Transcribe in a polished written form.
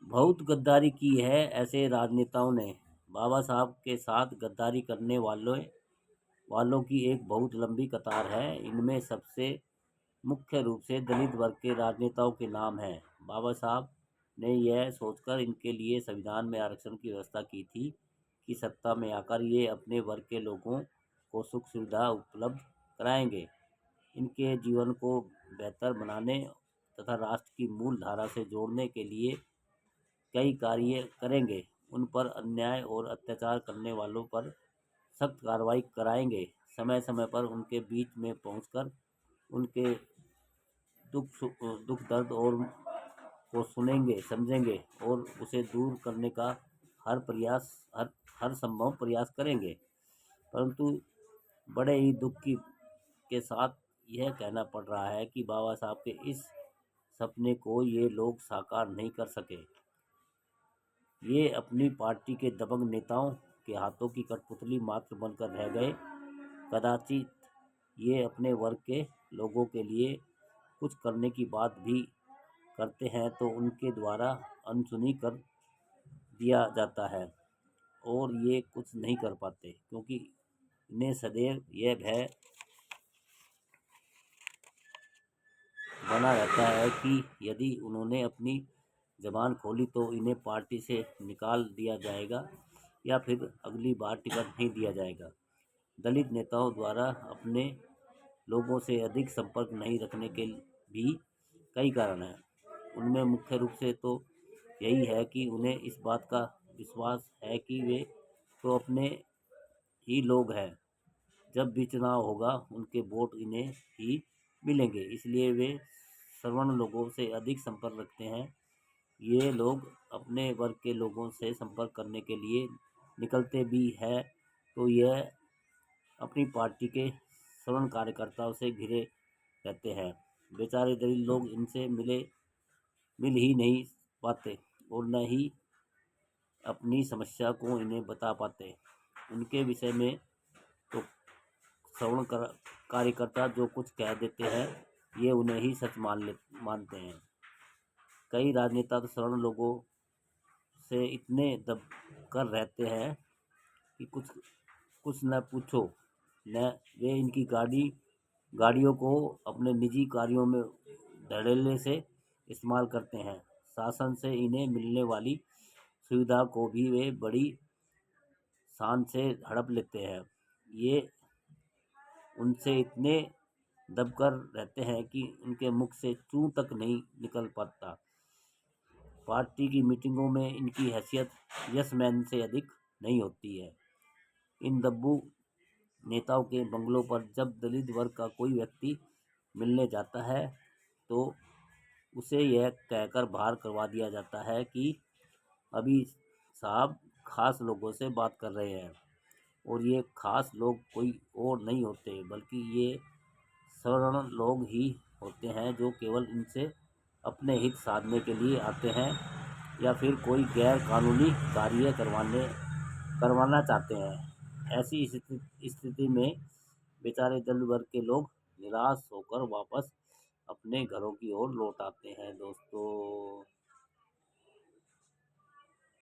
बहुत गद्दारी की है ऐसे राजनेताओं ने। बाबा साहब के साथ गद्दारी करने वालों की एक बहुत लंबी कतार है। इनमें सबसे मुख्य रूप से दलित वर्ग के राजनेताओं के नाम हैं। बाबा साहब ने यह सोचकर इनके लिए संविधान में आरक्षण की व्यवस्था की थी कि सत्ता में आकर ये अपने वर्ग के लोगों को सुख सुविधा उपलब्ध कराएंगे, इनके जीवन को बेहतर बनाने तथा राष्ट्र की मूल धारा से जोड़ने के लिए कई कार्य करेंगे। उन पर अन्याय और अत्याचार करने वालों पर सख्त कार्रवाई कराएंगे। समय समय पर उनके बीच में पहुंचकर उनके दुख दर्द और को सुनेंगे, समझेंगे और उसे दूर करने का हर संभव प्रयास करेंगे। परंतु बड़े ही के साथ यह कहना पड़ रहा है कि बाबा साहब के इस सपने को ये लोग साकार नहीं कर सके। ये अपनी पार्टी के दबंग नेताओं के हाथों की कठपुतली मात्र बनकर रह गए। कदाचित ये अपने वर्ग के लोगों के लिए कुछ करने की बात भी करते हैं तो उनके द्वारा अनसुनी कर दिया जाता है और ये कुछ नहीं कर पाते, क्योंकि इन्हें सदैव यह भय बना रहता है कि यदि उन्होंने अपनी जबान खोली तो इन्हें पार्टी से निकाल दिया जाएगा या फिर अगली बार टिकट नहीं दिया जाएगा। दलित नेताओं द्वारा अपने लोगों से अधिक संपर्क नहीं रखने के भी कई कारण हैं। उनमें मुख्य रूप से तो यही है कि उन्हें इस बात का विश्वास है कि वे तो अपने ही लोग हैं। जब भी चुनाव होगा उनके वोट इन्हें ही मिलेंगे, इसलिए वे सवर्ण लोगों से अधिक संपर्क रखते हैं। ये लोग अपने वर्ग के लोगों से संपर्क करने के लिए निकलते भी हैं तो यह अपनी पार्टी के सवर्ण कार्यकर्ताओं से घिरे रहते हैं। बेचारे दलित लोग इनसे मिल ही नहीं पाते और न ही अपनी समस्या को इन्हें बता पाते। उनके विषय में तो सवर्ण कार्यकर्ता जो कुछ कह देते हैं ये उन्हें ही सच मानते हैं। कई राजनेता तो सवर्ण लोगों से इतने दब कर रहते हैं कि कुछ न पूछो न। वे इनकी गाड़ियों को अपने निजी कार्यों में धड़ल्ले से इस्तेमाल करते हैं। शासन से इन्हें मिलने वाली सुविधा को भी वे बड़ी शान से हड़प लेते हैं। ये उनसे इतने दबकर रहते हैं कि उनके मुख से चूं तक नहीं निकल पाता। पार्टी की मीटिंगों में इनकी हैसियत यस मैन से अधिक नहीं होती है। इन दब्बू नेताओं के बंगलों पर जब दलित वर्ग का कोई व्यक्ति मिलने जाता है तो उसे यह कहकर बाहर करवा दिया जाता है कि अभी साहब खास लोगों से बात कर रहे हैं। और ये खास लोग कोई और नहीं होते बल्कि ये सवर्ण लोग ही होते हैं जो केवल इनसे अपने हित साधने के लिए आते हैं या फिर कोई गैर कानूनी कार्य करवाना चाहते हैं। ऐसी स्थिति में बेचारे दलित वर्ग के लोग निराश होकर वापस अपने घरों की ओर लौट आते हैं। दोस्तों।